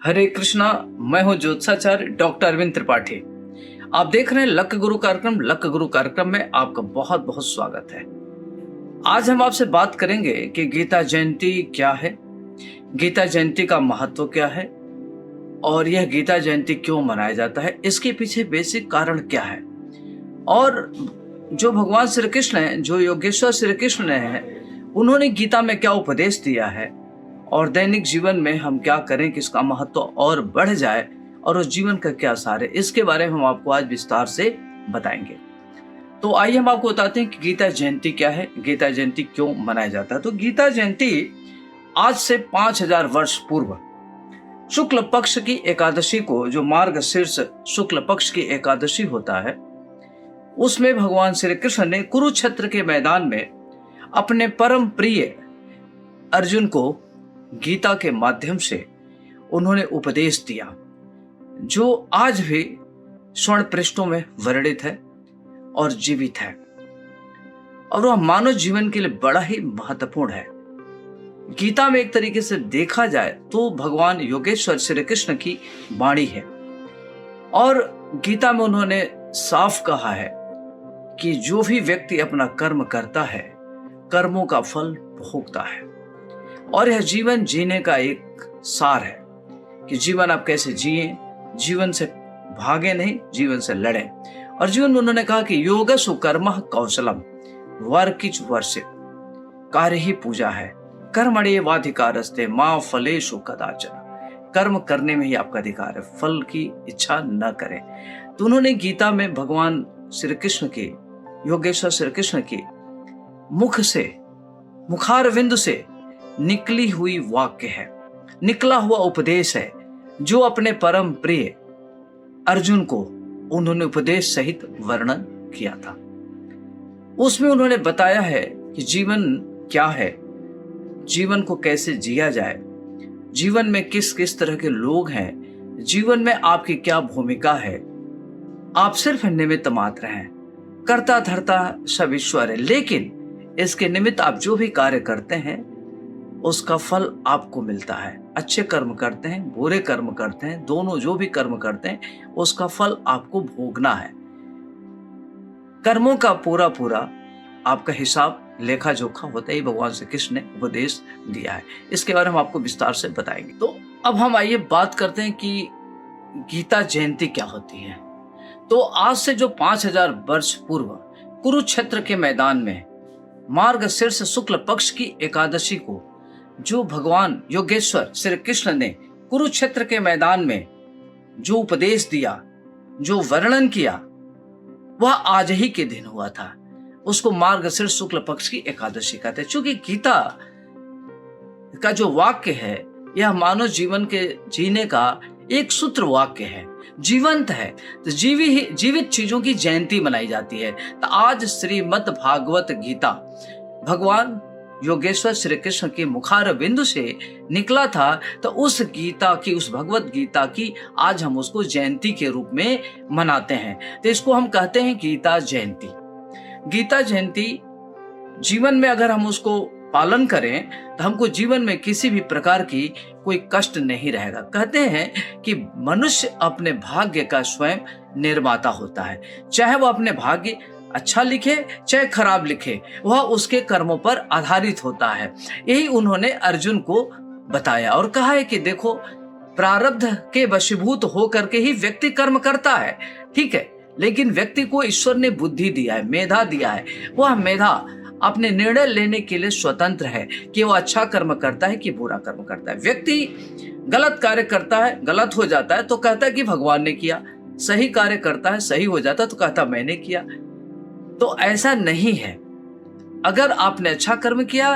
हरे कृष्णा। मैं हूं ज्योतिषाचार्य डॉक्टर अरविंद त्रिपाठी। आप देख रहे हैं लक्ष्य गुरु कार्यक्रम। लक्ष्य गुरु कार्यक्रम में आपका बहुत बहुत स्वागत है। आज हम आपसे बात करेंगे कि गीता जयंती क्या है, गीता जयंती का महत्व क्या है और यह गीता जयंती क्यों मनाया जाता है, इसके पीछे बेसिक कारण क्या है और जो भगवान श्री कृष्ण है, जो योगेश्वर श्री कृष्ण है, उन्होंने गीता में क्या उपदेश दिया है और दैनिक जीवन में हम क्या करें कि इसका महत्व और बढ़ जाए और उस जीवन का क्या सार है, इसके बारे में हम आपको आज विस्तार से बताएंगे। तो आइए हम आपको बताते हैं कि गीता जयंती क्या है, गीता जयंती क्यों मनाया जाता है। तो गीता जयंती आज से 5000 वर्ष पूर्व शुक्ल पक्ष की एकादशी को, जो मार्गशीर्ष शुक्ल पक्ष की एकादशी होता है, उसमें भगवान श्री कृष्ण ने कुरुक्षेत्र के मैदान में अपने परम प्रिय अर्जुन को गीता के माध्यम से उन्होंने उपदेश दिया, जो आज भी स्वर्ण पृष्ठों में वर्णित है और जीवित है और वह मानव जीवन के लिए बड़ा ही महत्वपूर्ण है। गीता में एक तरीके से देखा जाए तो भगवान योगेश्वर श्री कृष्ण की वाणी है और गीता में उन्होंने साफ कहा है कि जो भी व्यक्ति अपना कर्म करता है, कर्मों का फल भोगता है और यह जीवन जीने का एक सार है कि जीवन आप कैसे जिए, जीवन से भागे नहीं, जीवन से लड़े। और जीवन में उन्होंने कहा कि योगसु कर्मः कौशलम वर्किच वर्षित कार्य ही पूजा है, कर्मण्येवाधिकारस्ते मा फलेषु कदाचन। कर्म करने में ही आपका अधिकार है, फल की इच्छा न करें। तो उन्होंने गीता में भगवान श्री कृष्ण के, योगेश्वर श्री कृष्ण के मुख से, मुखारविंद से निकली हुई वाक्य है, निकला हुआ उपदेश है, जो अपने परम प्रिय अर्जुन को उन्होंने उपदेश सहित वर्णन किया था। उसमें उन्होंने बताया है कि जीवन क्या है, जीवन को कैसे जिया जाए, जीवन में किस किस तरह के लोग हैं, जीवन में आपकी क्या भूमिका है। आप सिर्फ निमित्त मात्र हैं, कर्ता धर्ता सब ईश्वर है, लेकिन इसके निमित्त आप जो भी कार्य करते हैं उसका फल आपको मिलता है। अच्छे कर्म करते हैं, बुरे कर्म करते हैं, दोनों जो भी कर्म करते हैं उसका फल आपको भोगना है। कर्मों का पूरा पूरा आपका हिसाब लेखा जोखा होता है, भगवान श्री कृष्ण ने उपदेश दिया है। इसके बारे में हम आपको विस्तार से बताएंगे। तो अब हम आइए बात करते हैं कि गीता जयंती क्या होती है। तो आज से जो 5000 वर्ष पूर्व कुरुक्षेत्र के मैदान में मार्गशीर्ष शुक्ल पक्ष की एकादशी को, जो भगवान योगेश्वर श्री कृष्ण ने कुरुक्षेत्र के मैदान में जो उपदेश दिया, जो वर्णन किया, वह आज ही के दिन हुआ था। उसको मार्गशीर्ष शुक्ल पक्ष की एकादशी कहते हैं। चूंकि गीता का जो वाक्य है यह मानव जीवन के जीने का एक सूत्र वाक्य है, जीवंत है, तो जीवित चीजों की जयंती मनाई जाती है। तो आज श्रीमद् भागवत गीता भगवान योगेश्वर श्री कृष्ण के मुखार बिंदु से निकला था, तो उस गीता की, उस भगवत गीता की आज हम उसको जयंती के रूप में मनाते हैं। तो इसको हम कहते हैं गीता जयंती। गीता जयंती जीवन में अगर हम उसको पालन करें तो हमको जीवन में किसी भी प्रकार की कोई कष्ट नहीं रहेगा। कहते हैं कि मनुष्य अपने भाग्य का स्वयं निर्माता होता है, चाहे वो अपने भाग्य अच्छा लिखे चाहे खराब लिखे, वह उसके कर्मों पर आधारित होता है। यही उन्होंने अर्जुन को बताया और कहा है कि देखो, प्रारब्ध के वशीभूत होकर के ही व्यक्ति कर्म करता है, ठीक है, लेकिन व्यक्ति को ईश्वर ने बुद्धि दिया है, मेधा दिया है। वह मेधा अपने निर्णय लेने के लिए स्वतंत्र है कि वह अच्छा कर्म करता है कि बुरा कर्म करता है। व्यक्ति गलत कार्य करता है, गलत हो जाता है तो कहता है कि भगवान ने किया, सही कार्य करता है, सही हो जाता है तो कहता मैंने किया। तो ऐसा नहीं है। अगर आपने अच्छा कर्म किया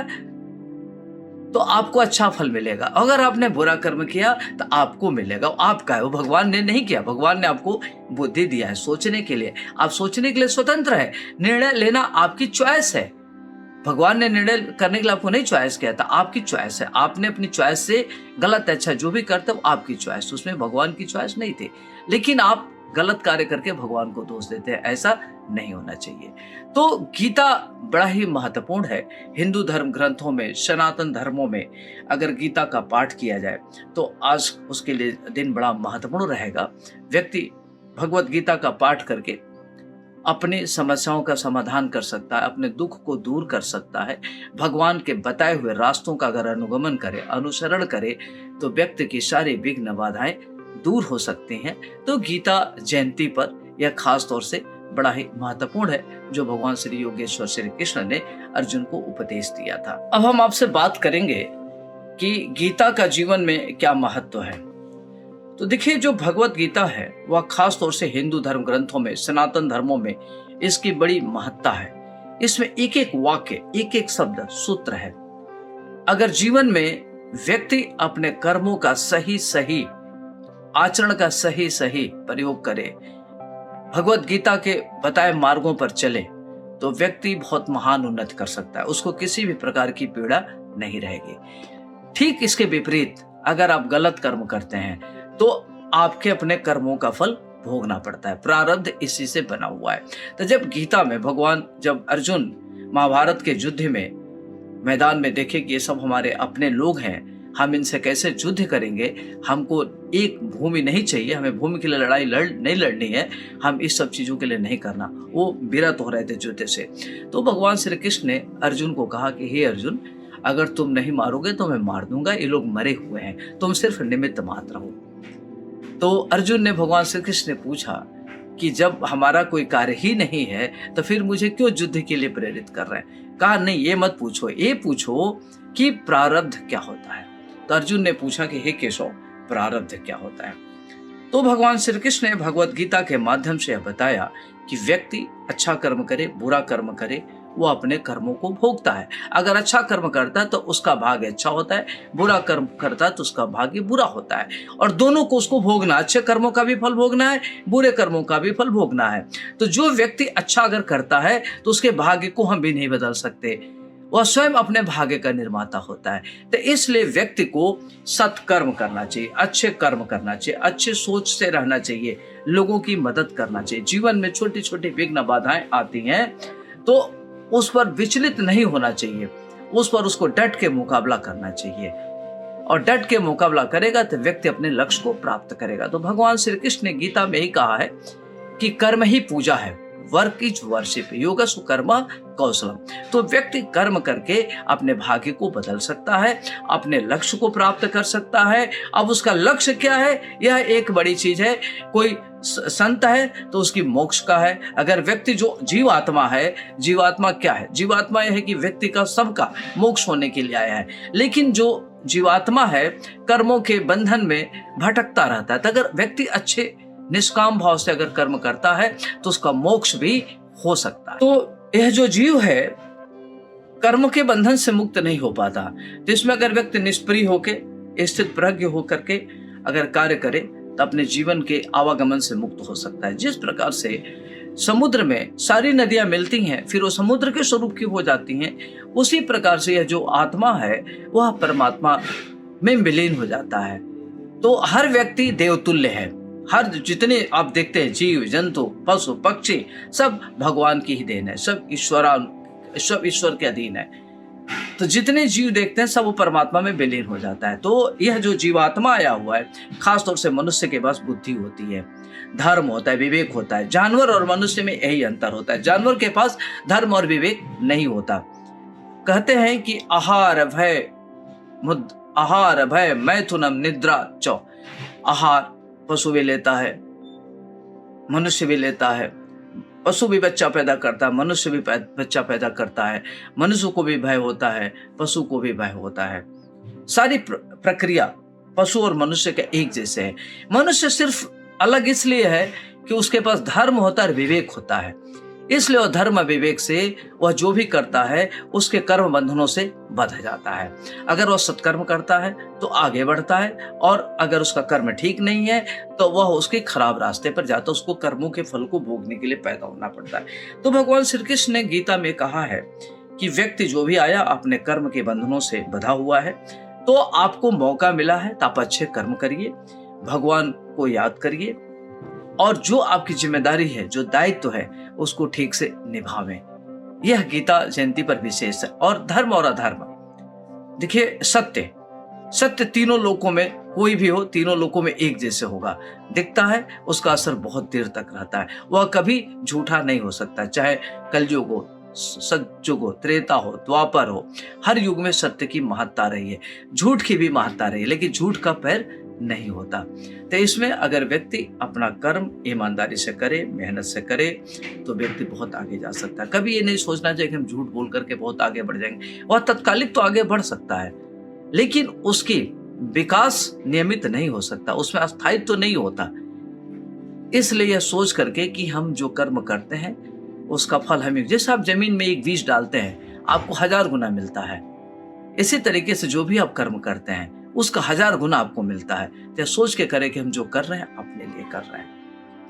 तो आपको अच्छा फल मिलेगा, अगर आपने बुरा कर्म किया तो आपको मिलेगा। आपका है, वो भगवान ने नहीं किया। भगवान ने आपको बुद्धि दिया है सोचने के लिए, आप सोचने के लिए स्वतंत्र है। निर्णय लेना आपकी चॉइस है। भगवान ने निर्णय करने के लिए आपको नहीं चॉइस किया था, आपकी चॉइस है। आपने अपनी चॉइस से गलत अच्छा जो भी करते हो आपकी चॉइस, उसमें भगवान की चॉइस नहीं थी। लेकिन आप गलत कार्य करके भगवान को दोष देते हैं, ऐसा नहीं होना चाहिए। तो गीता बड़ा ही महत्वपूर्ण है। हिंदू धर्म ग्रंथों में, सनातन धर्मों में अगर गीता का पाठ किया जाए तो आज उसके लिए दिन बड़ा महत्वपूर्ण रहेगा। व्यक्ति भगवत गीता का पाठ करके अपनी समस्याओं का समाधान कर सकता है, अपने दुख को दूर कर सकता है। भगवान के बताए हुए रास्तों का अगर अनुगमन करे, अनुसरण करे, तो व्यक्ति की सारी विघ्न बाधाएं दूर हो सकती हैं। तो गीता जयंती पर यह खास तौर से बड़ा ही महत्वपूर्ण है, जो भगवान श्री योगेश्वर श्री कृष्ण ने अर्जुन को उपदेश दिया था। अब हम आपसे बात करेंगे कि गीता का जीवन में क्या महत्व है। तो देखिए, जो भगवत गीता है वह खास तौर से हिंदू धर्म ग्रंथों में, सनातन धर्मों में इसकी बड़ी महत्ता है। इसमें एक एक वाक्य, एक एक शब्द सूत्र है। अगर जीवन में व्यक्ति अपने कर्मों का सही सही आचरण का सही सही प्रयोग करे, भगवत गीता के बताए मार्गों पर चले, तो व्यक्ति बहुत महान उन्नति कर सकता है। उसको किसी भी प्रकार की पीड़ा नहीं रहेगी। ठीक इसके विपरीत अगर आप गलत कर्म करते हैं तो आपके अपने कर्मों का फल भोगना पड़ता है। प्रारब्ध इसी से बना हुआ है। तो जब गीता में भगवान, जब अर्जुन महाभारत के युद्ध में मैदान में देखे कि ये सब हमारे अपने लोग हैं, हम इनसे कैसे युद्ध करेंगे, हमको एक भूमि नहीं चाहिए, हमें भूमि के लिए लड़ाई नहीं लड़नी है, हम इस सब चीजों के लिए नहीं करना, वो विरत हो रहे थे युद्ध से। तो भगवान श्री कृष्ण ने अर्जुन को कहा कि हे अर्जुन, अगर तुम नहीं मारोगे तो मैं मार दूंगा, ये लोग मरे हुए हैं, तुम सिर्फ निमित्त मात्र हो। तो अर्जुन ने भगवान श्री कृष्ण ने पूछा कि जब हमारा कोई कार्य ही नहीं है तो फिर मुझे क्यों युद्ध के लिए प्रेरित कर रहे हैं। कहा नहीं, ये मत पूछो, ये पूछो कि प्रारब्ध क्या होता है। तो अर्जुन ने पूछा कि हे केशव, प्रारब्ध क्या होता है। तो भगवान श्री कृष्ण ने भगवत गीता के माध्यम से यह बताया कि व्यक्ति अच्छा कर्म करे, बुरा कर्म करे, वो अपने कर्मों को भोगता है। अगर अच्छा कर्म करता है तो उसका भाग्य अच्छा होता है, बुरा कर्म करता है तो उसका भाग्य बुरा होता है, और दोनों को उसको भोगना, अच्छे कर्मों का भी फल भोगना है, बुरे कर्मों का भी फल भोगना है। तो जो व्यक्ति अच्छा अगर करता है तो उसके भाग्य को हम भी नहीं बदल सकते, वह स्वयं अपने भाग्य का निर्माता होता है। तो इसलिए व्यक्ति को सत्कर्म करना चाहिए, अच्छे कर्म करना चाहिए, अच्छे सोच से रहना चाहिए, लोगों की मदद करना चाहिए। जीवन में छोटी छोटी विघ्न बाधाएं आती हैं तो उस पर विचलित नहीं होना चाहिए, उस पर उसको डट के मुकाबला करना चाहिए, और डट के मुकाबला करेगा तो व्यक्ति अपने लक्ष्य को प्राप्त करेगा। तो भगवान श्री कृष्ण ने गीता में ही कहा है कि कर्म ही पूजा है, वर्क इज वर्शिप, योगस्व कर्म कौशलम। तो व्यक्ति कर्म करके अपने भाग्य को बदल सकता है, अपने लक्ष्य को प्राप्त कर सकता है। अब उसका लक्ष्य क्या है, यह एक बड़ी चीज है। कोई संत है तो उसकी मोक्ष का है। अगर व्यक्ति जो जीवात्मा है, जीवात्मा क्या है, जीवात्मा यह है कि व्यक्ति का सबका मोक्ष होने के लिए आया है। लेकिन जो जीवात्मा है कर्मों के बंधन में भटकता रहता है। तो अगर व्यक्ति अच्छे निष्काम भाव से अगर कर्म करता है तो उसका मोक्ष भी हो सकता है। तो यह जो जीव है कर्म के बंधन से मुक्त नहीं हो पाता। तो इसमें अगर व्यक्ति निष्प्रिय होके, स्थित प्रज्ञ होकर के अगर कार्य करे तो अपने जीवन के आवागमन से मुक्त हो सकता है। जिस प्रकार से समुद्र में सारी नदियां मिलती हैं फिर वो समुद्र के स्वरूप की हो जाती हैं, उसी प्रकार से यह जो आत्मा है वह परमात्मा में विलीन हो जाता है। तो हर व्यक्ति देवतुल्य है। हर जितने आप देखते हैं जीव जंतु पशु पक्षी सब भगवान की ही देन है, सब ईश्वर के अधीन है। तो जितने जीव देखते हैं सब वो परमात्मा में विलीन हो जाता है। तो यह जो जीवात्मा आया हुआ है, खास तौर से मनुष्य के पास बुद्धि होती है, धर्म होता है, विवेक होता है। जानवर और मनुष्य में यही अंतर होता है, जानवर के पास धर्म और विवेक नहीं होता। कहते हैं कि आहार भय मैथुनम निद्रा चौ। आहार पशु भी लेता है, मनुष्य भी लेता है, पशु भी बच्चा पैदा करता है, मनुष्य भी बच्चा पैदा करता है, मनुष्य को भी भय होता है, पशु को भी भय होता है। सारी प्रक्रिया पशु और मनुष्य के एक जैसे है। मनुष्य सिर्फ अलग इसलिए है कि उसके पास धर्म होता है और विवेक होता है, इसलिए वह धर्म विवेक से वह जो भी करता है उसके कर्म बंधनों से बंध जाता है। अगर वह सत्कर्म करता है तो आगे बढ़ता है, और अगर उसका कर्म ठीक नहीं है तो वह उसके खराब रास्ते पर जाता है, उसको कर्मों के फल को भोगने के लिए पैदा होना पड़ता है। तो भगवान श्री कृष्ण ने गीता में कहा है कि व्यक्ति जो भी आया अपने कर्म के बंधनों से बंधा हुआ है। तो आपको मौका मिला है तो आप अच्छे कर्म करिए, भगवान को याद करिए, और जो आपकी जिम्मेदारी है, जो दायित्व है, उसको ठीक से निभावें। यह गीता जयंती पर विशेष है। और धर्म और अधर्म, देखिए सत्य तीनों लोकों में कोई भी हो, तीनों लोकों में एक जैसे होगा। दिखता है, उसका असर बहुत देर तक रहता है। वह कभी झूठा नहीं हो सकता, चाहे कलयुग हो, सतयुग हो, त्रेता हो, द्वापर हो। हर युग में सत्य की महत्ता रही है, झूठ की भी महत्ता रही है, लेकिन झूठ का पैर नहीं होता। तो इसमें अगर व्यक्ति अपना कर्म ईमानदारी से करे, मेहनत से करे, तो व्यक्ति बहुत आगे जा सकता है। कभी ये नहीं सोचना चाहिए कि हम झूठ बोल करके बहुत आगे बढ़ जाएंगे। वह तत्कालिक तो आगे बढ़ सकता है, लेकिन उसकी विकास नियमित नहीं हो सकता, उसमें अस्थायित्व तो नहीं होता। इसलिए यह सोच करके कि हम जो कर्म करते हैं उसका फल हमें, जैसे आप जमीन में एक बीज डालते हैं, आपको 1000 गुना मिलता है। इसी तरीके से जो भी आप कर्म करते हैं उसका 1000 गुना आपको मिलता है। तो सोच के करें कि हम जो कर रहे हैं अपने लिए कर रहे हैं,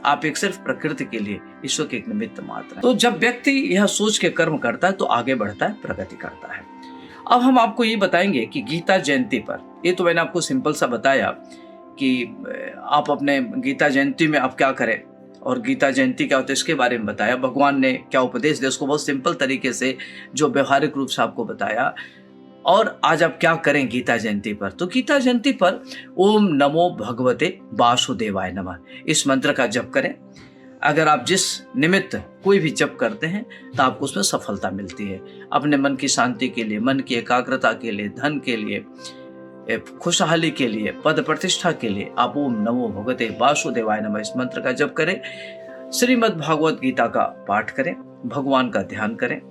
आप एक सिर्फ प्रकृति के लिए, ईश्वर के एक निमित्त मात्र हैं। तो जब व्यक्ति यह सोच के कर्म करता है तो आगे बढ़ता है, प्रगति करता है। अब हम आपको ये बताएंगे कि गीता जयंती पर, ये तो मैंने आपको सिंपल सा बताया कि आप अपने गीता जयंती में आप क्या करें और गीता जयंती क्या होता है इसके बारे में बताया, भगवान ने क्या उपदेश दिया उसको बहुत सिंपल तरीके से जो व्यवहारिक रूप से आपको बताया। और आज आप क्या करें गीता जयंती पर, तो गीता जयंती पर ओम नमो भगवते वासुदेवाय नमः इस मंत्र का जप करें। अगर आप जिस निमित्त कोई भी जप करते हैं तो आपको उसमें सफलता मिलती है। अपने मन की शांति के लिए, मन की एकाग्रता के लिए, धन के लिए, खुशहाली के लिए, पद प्रतिष्ठा के लिए आप ओम नमो भगवते वासुदेवाय नमः इस मंत्र का जप करें। श्रीमद् भागवत गीता का पाठ करें, भगवान का ध्यान करें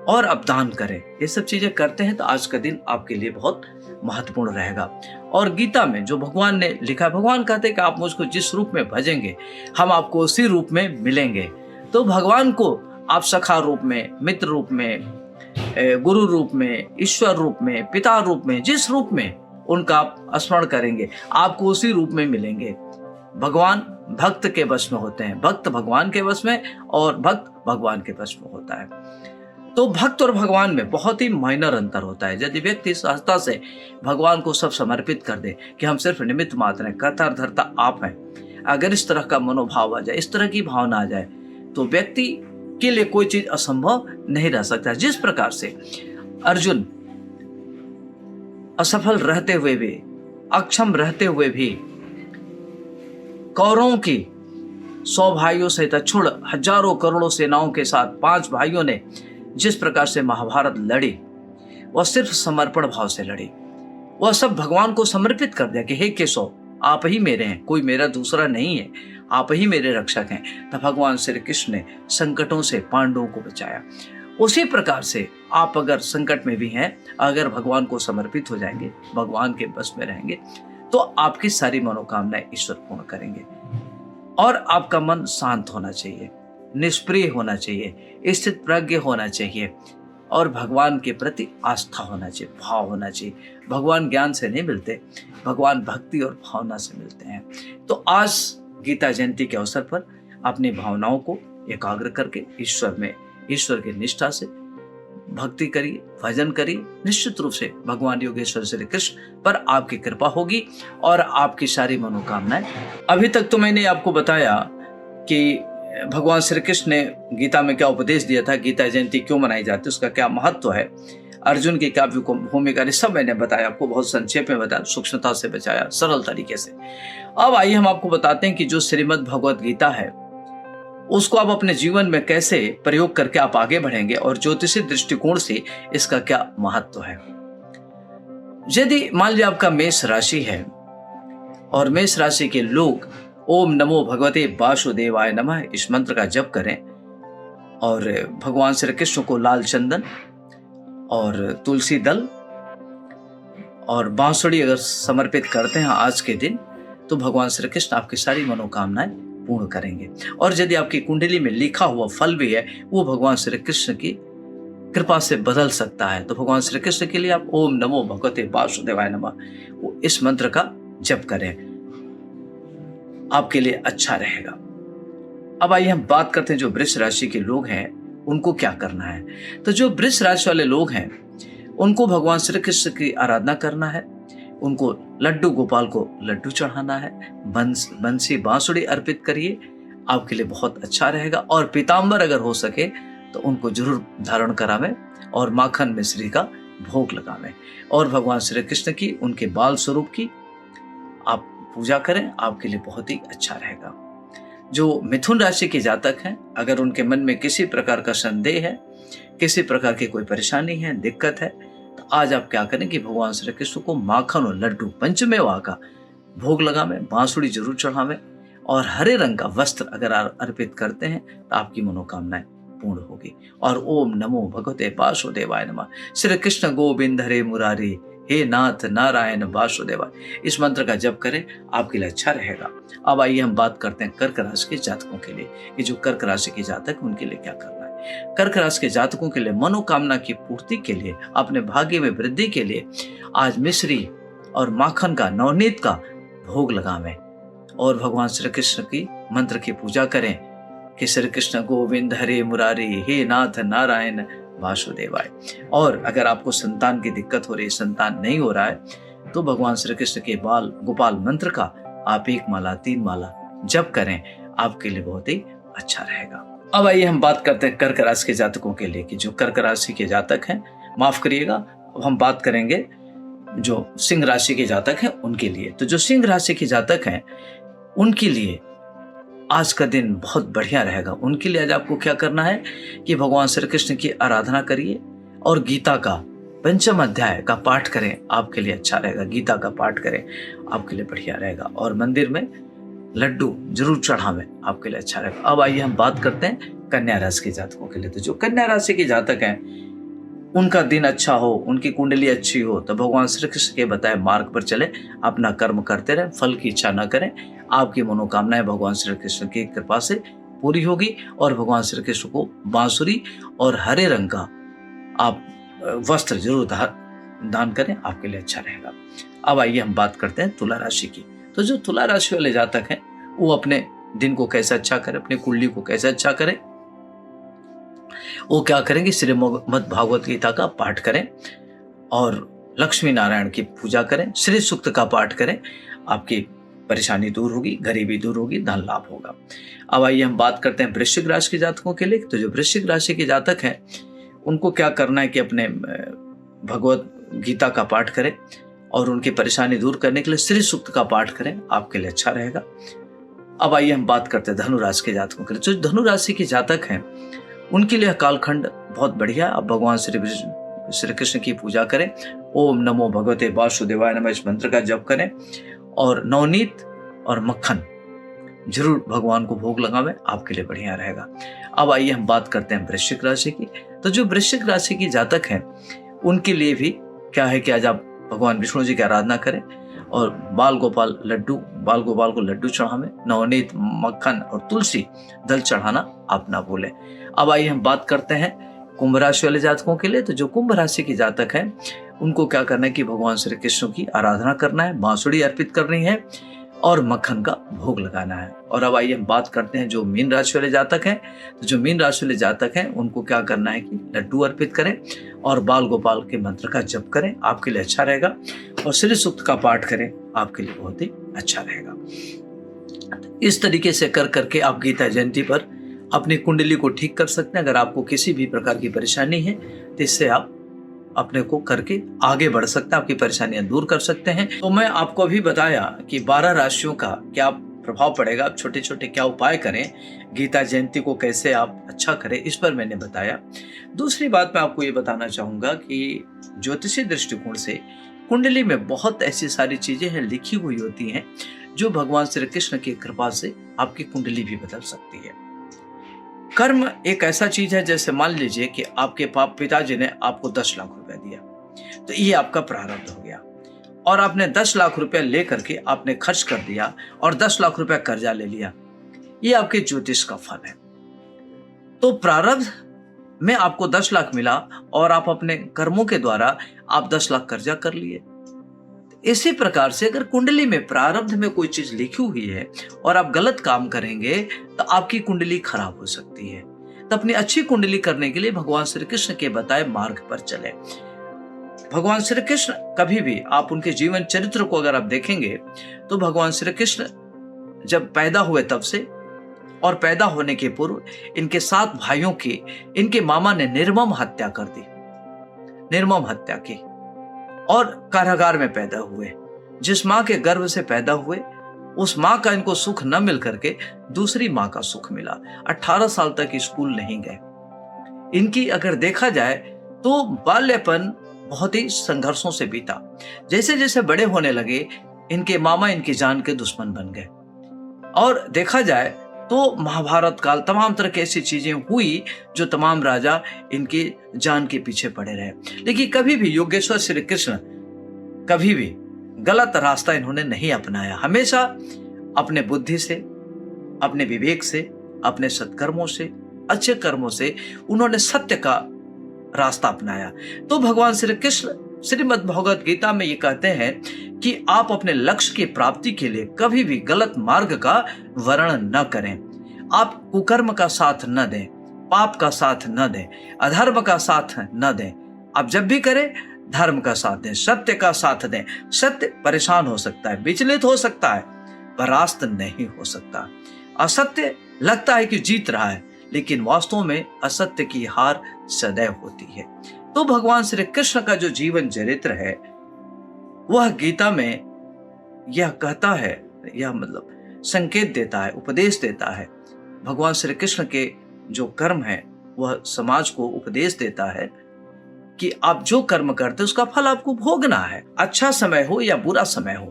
और अब दान करें। ये सब चीजें करते हैं तो आज का दिन आपके लिए बहुत महत्वपूर्ण रहेगा। और गीता में जो भगवान ने लिखा, भगवान कहते हैं कि आप मुझको जिस रूप में भजेंगे हम आपको उसी रूप में मिलेंगे। तो भगवान को आप सखा रूप में, मित्र रूप में, गुरु रूप में, ईश्वर रूप में, पिता रूप में, जिस रूप में उनका आप स्मरण करेंगे आपको उसी रूप में मिलेंगे। भगवान भक्त के वश में होते हैं, भक्त भगवान के वश में और भक्त भगवान के वश में होता है। तो भक्त और भगवान में बहुत ही माइनर अंतर होता है। यदि व्यक्ति सहजता से भगवान को सब समर्पित कर दे कि हम सिर्फ निमित्त मात्र हैं, कर्ता धर्ता आप हैं, अगर इस तरह का मनोभाव आ जाए, इस तरह की भावना आ जाए, तो व्यक्ति के लिए कोई चीज असंभव नहीं रह सकता। जिस प्रकार से अर्जुन असफल रहते हुए भी, अक्षम रहते हुए भी कौरवों की 100 भाइयों सहित छोड़ हजारों करोड़ों सेनाओं के साथ 5 भाइयों ने जिस प्रकार से महाभारत लड़ी, वह सिर्फ समर्पण भाव से लड़ी। वह सब भगवान को समर्पित कर दिया कि हे केशव आप ही मेरे हैं, कोई मेरा दूसरा नहीं है, आप ही मेरे रक्षक हैं। तब भगवान श्री कृष्ण ने संकटों से पांडवों को बचाया। उसी प्रकार से आप अगर संकट में भी हैं, अगर भगवान को समर्पित हो जाएंगे, भगवान के बस में रहेंगे, तो आपकी सारी मनोकामनाएं ईश्वर पूर्ण करेंगे। और आपका मन शांत होना चाहिए, निष्प्रिय होना चाहिए, स्थित प्रज्ञ होना चाहिए और भगवान के प्रति आस्था होना चाहिए, भाव होना चाहिए। भगवान ज्ञान से नहीं मिलते, भगवान भक्ति और भावना से मिलते हैं। तो आज गीता जयंती के अवसर पर अपनी भावनाओं को एकाग्र करके ईश्वर की निष्ठा से भक्ति करिए, भजन करिए। निश्चित रूप से भगवान योगेश्वर श्री कृष्ण पर आपकी कृपा होगी और आपकी सारी मनोकामनाएं। अभी तक तो मैंने आपको बताया कि भगवान श्री कृष्ण ने गीता में क्या उपदेश दिया था, गीता जयंती क्यों मनाई जाती है, उसका क्या महत्व है, अर्जुन की क्या भूमिका, सब मैंने बताया आपको, बहुत संक्षेप में बताया, सूक्ष्मता से बचाया, सरल तरीके से। अब आइए हम आपको बताते हैं कि जो श्रीमद् भगवत गीता है उसको आप अपने जीवन में कैसे प्रयोग करके आप आगे बढ़ेंगे और ज्योतिषी दृष्टिकोण से इसका क्या महत्व है। यदि मान लीजिए आपका मेष राशि है और मेष राशि के लोग ओम नमो भगवते वासुदेवाय नमः इस मंत्र का जप करें और भगवान श्री कृष्ण को लाल चंदन और तुलसी दल और बांसुरी अगर समर्पित करते हैं आज के दिन, तो भगवान श्री कृष्ण आपकी सारी मनोकामनाएं पूर्ण करेंगे। और यदि आपकी कुंडली में लिखा हुआ फल भी है वो भगवान श्री कृष्ण की कृपा से बदल सकता है, तो भगवान श्री कृष्ण के लिए आप ओम नमो भगवते वासुदेवाय नमः इस मंत्र का जप करें, आपके लिए अच्छा रहेगा। अब आइए हम बात करते हैं जो वृष राशि के लोग हैं उनको क्या करना है। तो जो वृष राशि वाले लोग हैं उनको भगवान श्री कृष्ण की आराधना करना है, उनको लड्डू गोपाल को लड्डू चढ़ाना है, बंसी बांसुरी अर्पित करिए, आपके लिए बहुत अच्छा रहेगा। और पीताम्बर अगर हो सके तो उनको जरूर धारण करावें और माखन मिश्री का भोग लगावें और भगवान श्री कृष्ण की, उनके बाल स्वरूप की आप पूजा करें, आपके लिए बहुत ही अच्छा रहेगा। जो मिथुन राशि के जातक हैं, अगर उनके मन में किसी प्रकार का संदेह है, किसी प्रकार की कोई परेशानी है, दिक्कत है, तो आज आप क्या करें कि भगवान श्री कृष्ण को माखन और लड्डू पंचमेवा का भोग लगावें, बांसुरी जरूर चढ़ावें और हरे रंग का वस्त्र अगर अर्पित करते हैं तो आपकी मनोकामनाएं पूर्ण होगी। और ओम नमो भगवते वासुदेवाय नमः। श्री कृष्ण गोविंद हरे मुरारी, हे नाथ नारायण वासुदेवाय, इस मंत्र का जप करें, आपके लिए अच्छा रहेगा। अब आइए हम बात करते हैं कर्क राशि के जातकों के लिए कि जो कर्क राशि के जातक उनके लिए क्या करना है। कर्क राशि के जातकों के लिए मनोकामना की पूर्ति के लिए, अपने भाग्य में वृद्धि के लिए आज मिश्री और माखन का, नवनीत का भोग लगावें और भगवान श्री कृष्ण की मंत्र की पूजा करें कि श्री कृष्ण गोविंद हरे मुरारी, हे नाथ नारायण वासुदेवाय। और अगर आपको संतान की दिक्कत हो रही है, संतान नहीं हो रहा है, तो भगवान श्री कृष्ण के बाल गोपाल मंत्र का आप 1 माला 3 माला जप करें, आपके लिए बहुत ही अच्छा रहेगा। अब आइए हम बात करते हैं कर्क राशि के जातकों के लिए कि जो कर्क राशि के जातक हैं, माफ करिएगा, अब हम बात करेंगे जो सिंह राशि के जातक हैं उनके लिए। तो जो सिंह राशि के जातक हैं उनके लिए आज का दिन बहुत बढ़िया रहेगा। उनके लिए आज आपको क्या करना है कि भगवान श्री कृष्ण की आराधना करिए और गीता का 5वां अध्याय का पाठ करें, आपके लिए अच्छा रहेगा। गीता का पाठ करें, आपके लिए बढ़िया रहेगा। और मंदिर में लड्डू जरूर चढ़ावें, आपके लिए अच्छा रहेगा। अब आइए हम बात करते हैं कन्या राशि के जातकों के लिए। तो जो कन्या राशि के जातक हैं उनका दिन अच्छा हो, उनकी कुंडली अच्छी हो, तो भगवान श्री कृष्ण के बताए मार्ग पर चले, अपना कर्म करते रहे, फल की इच्छा न करें, आपकी मनोकामनाएं भगवान श्री कृष्ण की कृपा से पूरी होगी। और भगवान श्री कृष्ण को बांसुरी और हरे रंग का आप वस्त्र जरूर दान करें, आपके लिए अच्छा रहेगा। अब आइए हम बात करते हैं तुला राशि की। तो जो तुला राशि वाले जातक हैं वो अपने दिन को कैसे अच्छा करें, अपनी कुंडली को कैसे अच्छा करें, वो क्या करेंगे, श्रीमद् भागवत गीता का पाठ करें और लक्ष्मी नारायण की पूजा करें, श्री सूक्त का पाठ करें, आपकी परेशानी दूर होगी, गरीबी दूर होगी, धन लाभ होगा। अब आइए हम बात करते हैं वृश्चिक राशि के जातकों के लिए। तो जो वृश्चिक राशि के जातक हैं उनको क्या करना है कि अपने भगवत गीता का पाठ करें और उनकी परेशानी दूर करने के लिए श्री सूक्त का पाठ करें, आपके लिए अच्छा रहेगा। अब आइए हम बात करते हैं धनु राशि के जातकों के लिए। जो धनु राशि के जातक हैं उनके लिए कालखंड बहुत बढ़िया। अब भगवान श्री कृष्ण की पूजा करें, ओम नमो भगवते वासुदेवाय नमः, इस मंत्र का जप करें और नवनीत और मक्खन जरूर भगवान को भोग लगावें, आपके लिए बढ़िया रहेगा। अब आइए हम बात करते हैं वृश्चिक राशि की। तो जो वृश्चिक राशि की जातक हैं उनके लिए भी क्या है कि आज आप भगवान विष्णु जी की आराधना करें और बाल गोपाल को लड्डू चढ़ावें, नवनीत मक्खन और तुलसी दल चढ़ाना आप ना भूलें। अब आइए हम बात करते हैं कुंभ राशि वाले जातकों के लिए। तो जो कुंभ राशि के जातक हैं उनको क्या करना है कि भगवान श्री कृष्ण की आराधना करना है, बांसुरी अर्पित करनी है और मक्खन का भोग लगाना है। और अब आइए हम बात करते हैं जो मीन राशि वाले जातक हैं। तो जो मीन राशि वाले जातक हैं उनको क्या करना है कि लड्डू अर्पित करें और बाल गोपाल के मंत्र का जप करें, आपके लिए अच्छा रहेगा। और श्री सूक्त का पाठ करें, आपके लिए बहुत ही अच्छा रहेगा। इस तरीके से कर करके आप गीता जयंती पर अपनी कुंडली को ठीक कर सकते हैं। अगर आपको किसी भी प्रकार की परेशानी है तो इससे आप अपने को करके आगे बढ़ सकते हैं, आपकी परेशानियां दूर कर सकते हैं। तो मैं आपको अभी बताया कि 12 राशियों का क्या प्रभाव पड़ेगा, आप छोटे छोटे क्या उपाय करें, गीता जयंती को कैसे आप अच्छा करें, इस पर मैंने बताया। दूसरी बात मैं आपको ये बताना चाहूंगा कि ज्योतिषीय दृष्टिकोण से कुंडली में बहुत ऐसी सारी चीजें हैं लिखी हुई होती हैं जो भगवान श्री कृष्ण की कृपा से आपकी कुंडली भी बदल सकती है। कर्म एक ऐसा चीज है, जैसे मान लीजिए कि आपके पिताजी ने आपको 10 लाख रुपया दिया, तो ये आपका प्रारब्ध हो गया और आपने 10 लाख रुपया लेकर के आपने खर्च कर दिया और 10 लाख रुपया कर्जा ले लिया, ये आपके ज्योतिष का फल है। तो प्रारब्ध में आपको 10 लाख मिला और आप अपने कर्मों के द्वारा आप 10 लाख कर्जा कर लिए। इसी प्रकार से अगर कुंडली में प्रारब्ध में कोई चीज लिखी हुई है और आप गलत काम करेंगे तो आपकी कुंडली खराब हो सकती है। तो अपनी अच्छी कुंडली करने के लिए भगवान श्री कृष्ण के बताए मार्ग पर चले। भगवान श्री कृष्ण कभी भी आप उनके जीवन चरित्र को अगर आप देखेंगे तो भगवान श्री कृष्ण जब पैदा हुए तब से और पैदा होने के पूर्व इनके 7 भाइयों की इनके मामा ने निर्मम हत्या कर दी, निर्मम हत्या की और कारागार में पैदा हुए। जिस मां के गर्भ से पैदा हुए उस मां का इनको सुख न मिल करके दूसरी मां का सुख मिला। 18 साल तक स्कूल नहीं गए। इनकी अगर देखा जाए तो बाल्यपन बहुत ही संघर्षों से बीता। जैसे जैसे बड़े होने लगे इनके मामा इनकी जान के दुश्मन बन गए और देखा जाए तो महाभारत काल तमाम तरह की ऐसी चीजें हुई जो तमाम राजा इनकी जान के पीछे पड़े रहे। लेकिन कभी भी योगेश्वर श्री कृष्ण कभी भी गलत रास्ता इन्होंने नहीं अपनाया। हमेशा अपने बुद्धि से, अपने विवेक से, अपने सत्कर्मों से, अच्छे कर्मों से उन्होंने सत्य का रास्ता अपनाया। तो भगवान श्री कृष्ण श्रीमद् भगवद गीता में ये कहते हैं कि आप अपने लक्ष्य की प्राप्ति के लिए कभी भी गलत मार्ग का वर्णन न करें। आप कुकर्म का साथ न दें, पाप का साथ न दें, अधर्म का साथ न दें। आप जब भी करें धर्म का साथ दें, सत्य का साथ दें। सत्य परेशान हो सकता है, विचलित हो सकता है, परास्त नहीं हो सकता। असत्य लगता है कि जीत रहा है, लेकिन वास्तव में असत्य की हार सदैव होती है। तो भगवान श्री कृष्ण का जो जीवन चरित्र है वह गीता में यह कहता है, यह मतलब संकेत देता है, उपदेश देता है। भगवान श्री कृष्ण के जो कर्म है वह समाज को उपदेश देता है कि आप जो कर्म करते उसका फल आपको भोगना है। अच्छा समय हो या बुरा समय हो,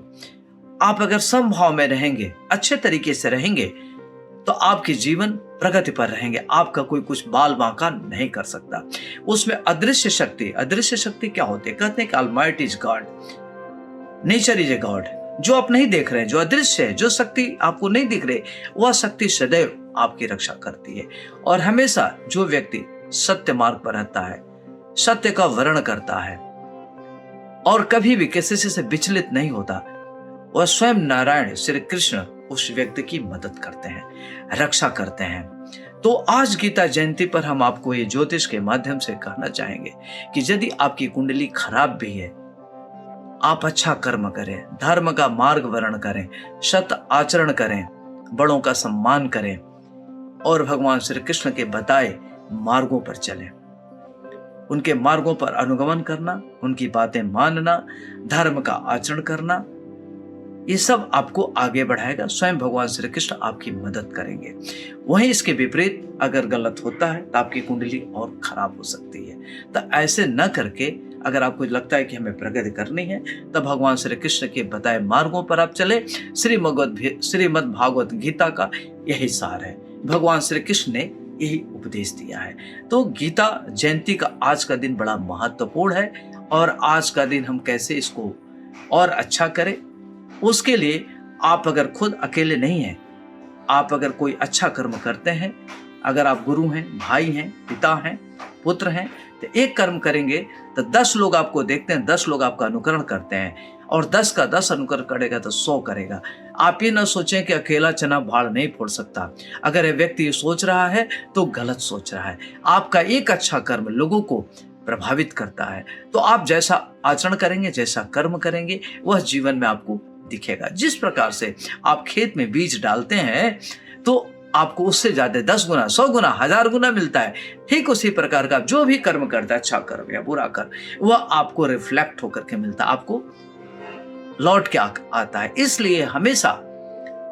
आप अगर समभाव में रहेंगे, अच्छे तरीके से रहेंगे तो आपके जीवन प्रगति पर रहेंगे। आपका कोई कुछ बाल बांका नहीं कर सकता। उसमें अदृश्य शक्ति, अदृश्य शक्ति क्या होती है? कहते हैं कि almighty is God, nature is a god. जो आप नहीं देख रहे हैं, जो अदृश्य है, जो शक्ति आपको नहीं दिख रही, वह शक्ति सदैव आपकी रक्षा करती है। और हमेशा जो व्यक्ति सत्य मार्ग पर रहता है, सत्य का वर्ण करता है और कभी भी किसी से विचलित नहीं होता, वह स्वयं नारायण श्री कृष्ण उस व्यक्ति की मदद करते हैं, रक्षा करते हैं। तो आज गीता जयंती पर हम आपको ये ज्योतिष के माध्यम से कहना चाहेंगे कि यदि आपकी कुंडली खराब भी है, आप अच्छा कर्म करें, धर्म का मार्ग वर्ण करें, सत्य आचरण करें, बड़ों का सम्मान करें और भगवान श्री कृष्ण के बताए मार्गों पर चलें। उनके मार्गों पर अनुगमन करना, उनकी बातें मानना, धर्म का आचरण करना, ये सब आपको आगे बढ़ाएगा। स्वयं भगवान श्री कृष्ण आपकी मदद करेंगे। वहीं इसके विपरीत अगर गलत होता है तो आपकी कुंडली और खराब हो सकती है। तो ऐसे न करके अगर आपको लगता है कि हमें प्रगति करनी है तब भगवान श्री कृष्ण के बताए मार्गों पर आप चले। श्रीमद् भागवत गीता का यही सार है। भगवान श्री कृष्ण ने यही उपदेश दिया है। तो गीता जयंती का आज का दिन बड़ा महत्वपूर्ण है और आज का दिन हम कैसे इसको और अच्छा करें, उसके लिए आप अगर खुद अकेले नहीं हैं, आप अगर कोई अच्छा कर्म करते हैं, अगर आप गुरु हैं, भाई हैं, पिता हैं, पुत्र हैं, तो एक कर्म करेंगे तो 10 लोग आपको देखते हैं, 10 लोग आपका अनुकरण करते हैं और 10 का 10 अनुकरण करेगा तो 100 करेगा। आप ये ना सोचें कि अकेला चना भाड़ नहीं फोड़ सकता। अगर ये व्यक्ति ये सोच रहा है तो गलत सोच रहा है। आपका एक अच्छा कर्म लोगों को प्रभावित करता है। तो आप जैसा आचरण करेंगे, जैसा कर्म करेंगे, वह जीवन में आपको दिखेगा। जिस प्रकार से आप खेत में बीज डालते हैं तो आपको उससे ज्यादा 10 गुना, 100 गुना, 1000 गुना मिलता है। ठीक उसी प्रकार का जो भी कर्म करता है, अच्छा कर्म या बुरा कर्म, वह आपको रिफ्लेक्ट होकर के मिलता है, आपको लौट के आता है। इसलिए हमेशा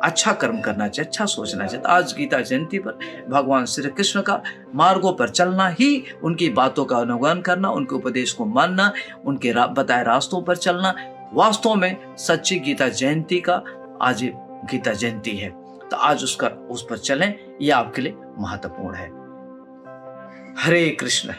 अच्छा कर्म करना चाहिए, अच्छा सोचना चाहिए। आज गीता जयंती पर भगवान श्री कृष्ण का मार्गों पर चलना ही, उनकी बातों का अनुगमन करना, उनके उपदेश को मानना, उनके बताए रास्तों पर चलना, वास्तव में सच्ची गीता जयंती का आज गीता जयंती है। तो आज उस पर चलें, यह आपके लिए महत्वपूर्ण है। हरे कृष्ण।